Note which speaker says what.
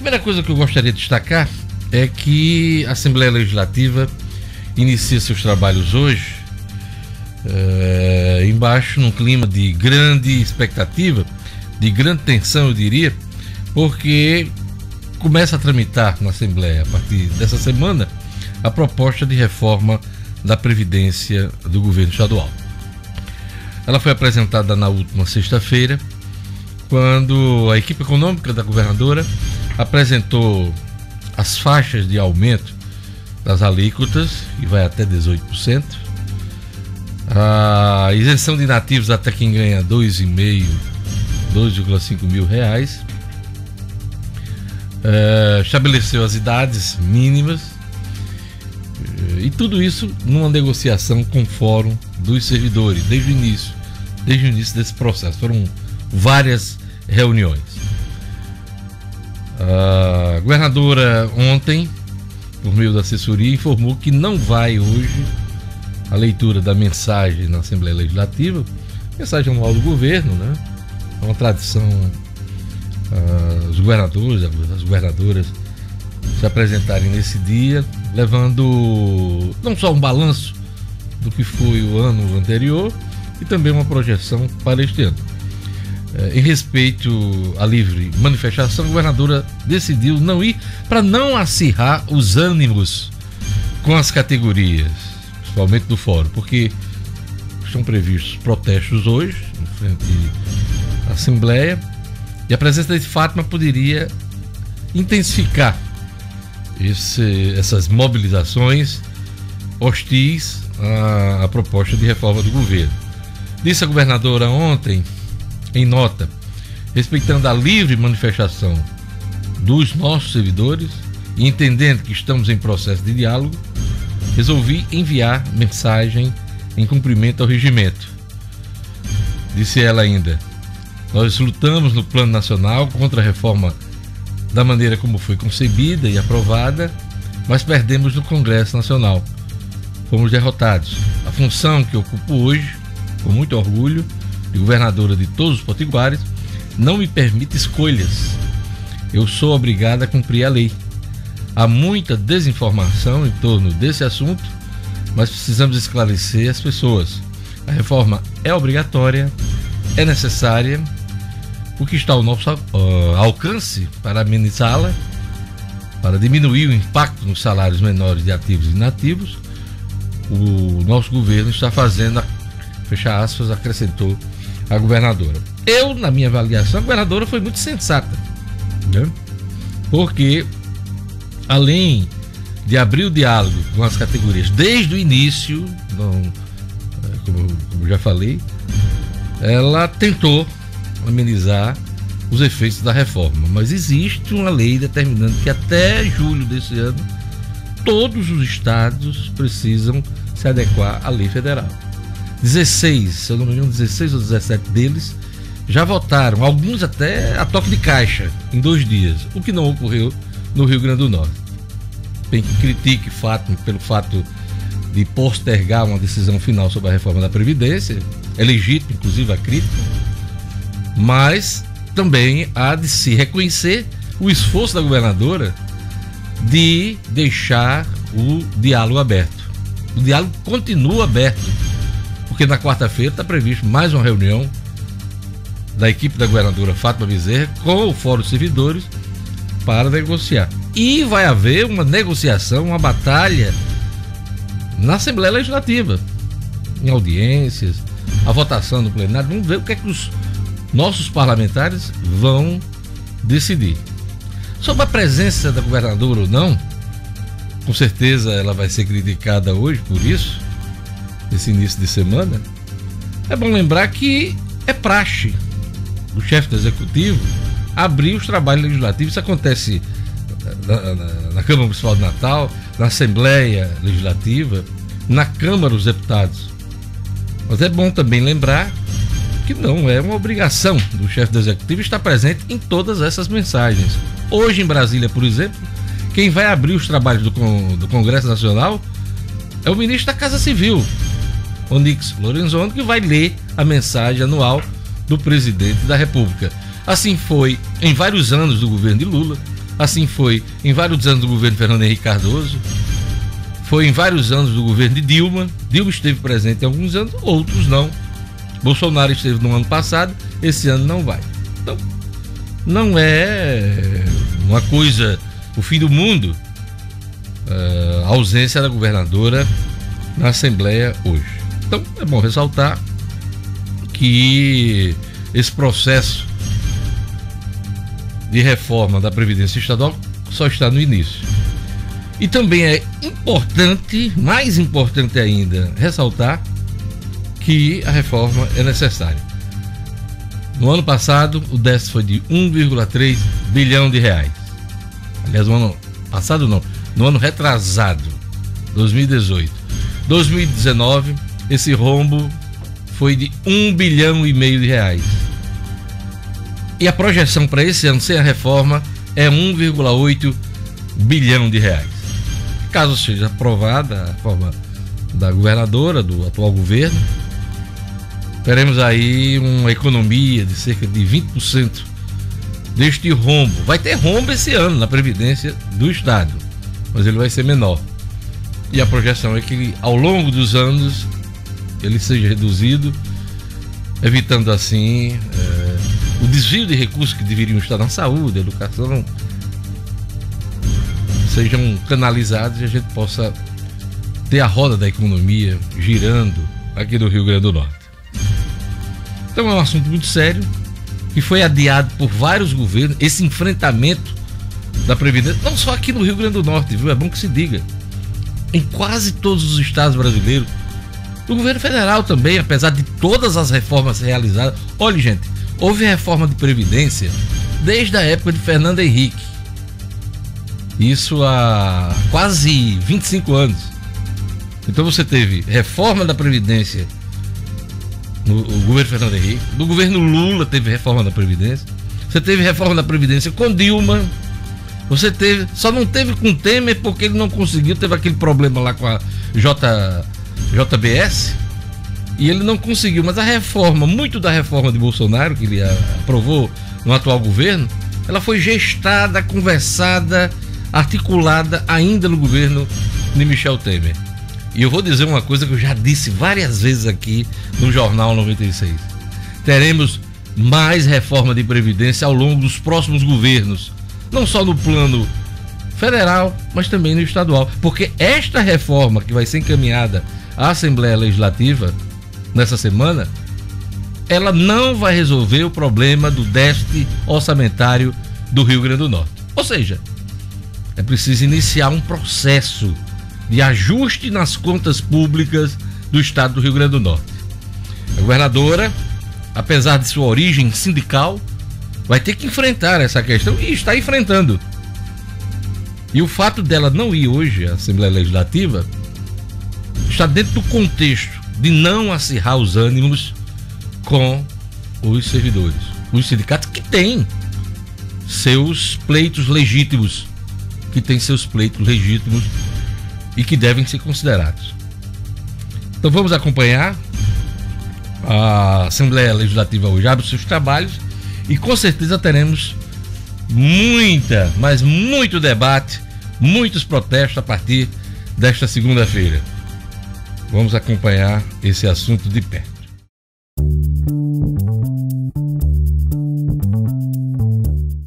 Speaker 1: Primeira coisa que eu gostaria de destacar é que a Assembleia Legislativa inicia seus trabalhos hoje embaixo num clima de grande expectativa, de grande tensão, eu diria, porque começa a tramitar na Assembleia, a partir dessa semana, a proposta de reforma da Previdência do governo estadual. Ela foi apresentada na última sexta-feira, quando a equipe econômica da governadora apresentou as faixas de aumento das alíquotas, que vai até 18%, a isenção de nativos até quem ganha 2,5 mil reais, estabeleceu as idades mínimas, e tudo isso numa negociação com o Fórum dos Servidores, desde o início desse processo. Foram várias reuniões. A governadora ontem, por meio da assessoria, informou que não vai hoje a leitura da mensagem na Assembleia Legislativa, mensagem anual do governo, né? É uma tradição, os governadores, as governadoras se apresentarem nesse dia, levando não só um balanço do que foi o ano anterior, e também uma projeção para este ano. Em respeito à livre manifestação, a governadora decidiu não ir, para não acirrar os ânimos com as categorias, principalmente do fórum, porque estão previstos protestos hoje em frente à Assembleia, e a presença de Fátima poderia intensificar essas mobilizações hostis à proposta de reforma do governo. Disse a governadora ontem, em nota, respeitando a livre manifestação dos nossos servidores e entendendo que estamos em processo de diálogo, resolvi enviar mensagem em cumprimento ao regimento. Disse ela ainda: nós lutamos no plano nacional contra a reforma da maneira como foi concebida e aprovada, mas perdemos no Congresso Nacional. Fomos derrotados. A função que ocupo hoje, com muito orgulho, de governadora de todos os potiguares, não me permite escolhas. Eu sou obrigada a cumprir a lei. Há muita desinformação em torno desse assunto, mas precisamos esclarecer as pessoas. A reforma é obrigatória, é necessária. O que está ao nosso alcance para amenizá-la, para diminuir o impacto nos salários menores de ativos e inativos, o nosso governo está fazendo, fecha aspas, acrescentou a governadora. Eu, na minha avaliação, a governadora foi muito sensata, né? Porque além de abrir o diálogo com as categorias desde o início, como já falei, ela tentou amenizar os efeitos da reforma, mas existe uma lei determinando que até julho desse ano todos os estados precisam se adequar à lei federal. 16, se eu não me engano, 16 ou 17 deles já votaram, alguns até a toque de caixa em 2 dias, o que não ocorreu no Rio Grande do Norte. Tem que critique Fátima pelo fato de postergar uma decisão final sobre a reforma da Previdência, é legítimo inclusive a crítica, mas também há de se reconhecer o esforço da governadora de deixar o diálogo aberto. O diálogo continua aberto, porque na quarta-feira está previsto mais uma reunião da equipe da governadora Fátima Bezerra com o Fórum dos Servidores para negociar. E vai haver uma negociação, uma batalha na Assembleia Legislativa, em audiências, a votação no plenário. Vamos ver o que é que os nossos parlamentares vão decidir. Sobre a presença da governadora ou não, com certeza ela vai ser criticada hoje por isso, nesse início de semana. É bom lembrar que é praxe do chefe do Executivo abrir os trabalhos legislativos. Isso acontece na Câmara Municipal de Natal, na Assembleia Legislativa, na Câmara dos Deputados. Mas é bom também lembrar que não é uma obrigação do chefe do Executivo estar presente em todas essas mensagens. Hoje em Brasília, por exemplo, quem vai abrir os trabalhos do Congresso Nacional é o ministro da Casa Civil, Onyx Lorenzoni, que vai ler a mensagem anual do presidente da República. Assim foi em vários anos do governo de Lula, Assim foi em vários anos do governo Fernando Henrique Cardoso, foi em vários anos do governo de Dilma. Dilma esteve presente em alguns anos, outros não. Bolsonaro esteve no ano passado, esse ano não vai. Então, não é uma coisa, o fim do mundo, a ausência da governadora na Assembleia hoje. Então, é bom ressaltar que esse processo de reforma da Previdência Estadual só está no início. E também é importante, mais importante ainda, ressaltar que a reforma é necessária. No ano passado, o déficit foi de 1,3 bilhão de reais. Aliás, no ano passado não, no ano retrasado, 2018. 2019, esse rombo foi de 1,5 bilhão de reais. E a projeção para esse ano, sem a reforma, é 1,8 bilhão de reais. Caso seja aprovada a reforma da governadora, do atual governo, teremos aí uma economia de cerca de 20% deste rombo. Vai ter rombo esse ano na Previdência do Estado, mas ele vai ser menor. E a projeção é que ao longo dos anos ele seja reduzido, evitando assim o desvio de recursos que deveriam estar na saúde, educação, sejam canalizados e a gente possa ter a roda da economia girando aqui no Rio Grande do Norte. Então é um assunto muito sério que foi adiado por vários governos, esse enfrentamento da Previdência, não só aqui no Rio Grande do Norte, viu? É bom que se diga. Em quase todos os estados brasileiros, o governo federal também, apesar de todas as reformas realizadas. Olha, gente, houve reforma de Previdência desde a época de Fernando Henrique. Isso há quase 25 anos. Então você teve reforma da Previdência no governo Fernando Henrique, no governo Lula teve reforma da Previdência, você teve reforma da Previdência com Dilma, você teve, só não teve com Temer porque ele não conseguiu, teve aquele problema lá com a JBS e ele não conseguiu, mas a reforma, muito da reforma de Bolsonaro que ele aprovou no atual governo, ela foi gestada, conversada, articulada ainda no governo de Michel Temer. E eu vou dizer uma coisa que eu já disse várias vezes aqui no Jornal 96. Teremos mais reforma de Previdência ao longo dos próximos governos, não só no plano federal, mas também no estadual. Porque esta reforma que vai ser encaminhada à Assembleia Legislativa nessa semana, ela não vai resolver o problema do déficit orçamentário do Rio Grande do Norte. Ou seja, é preciso iniciar um processo de ajuste nas contas públicas do estado do Rio Grande do Norte. A governadora, apesar de sua origem sindical, vai ter que enfrentar essa questão e está enfrentando. E o fato dela não ir hoje à Assembleia Legislativa está dentro do contexto de não acirrar os ânimos com os servidores, os sindicatos que têm seus pleitos legítimos, e que devem ser considerados. Então vamos acompanhar a Assembleia Legislativa hoje, abre os seus trabalhos e com certeza teremos muito debate, muitos protestos a partir desta segunda-feira. Vamos acompanhar esse assunto de perto.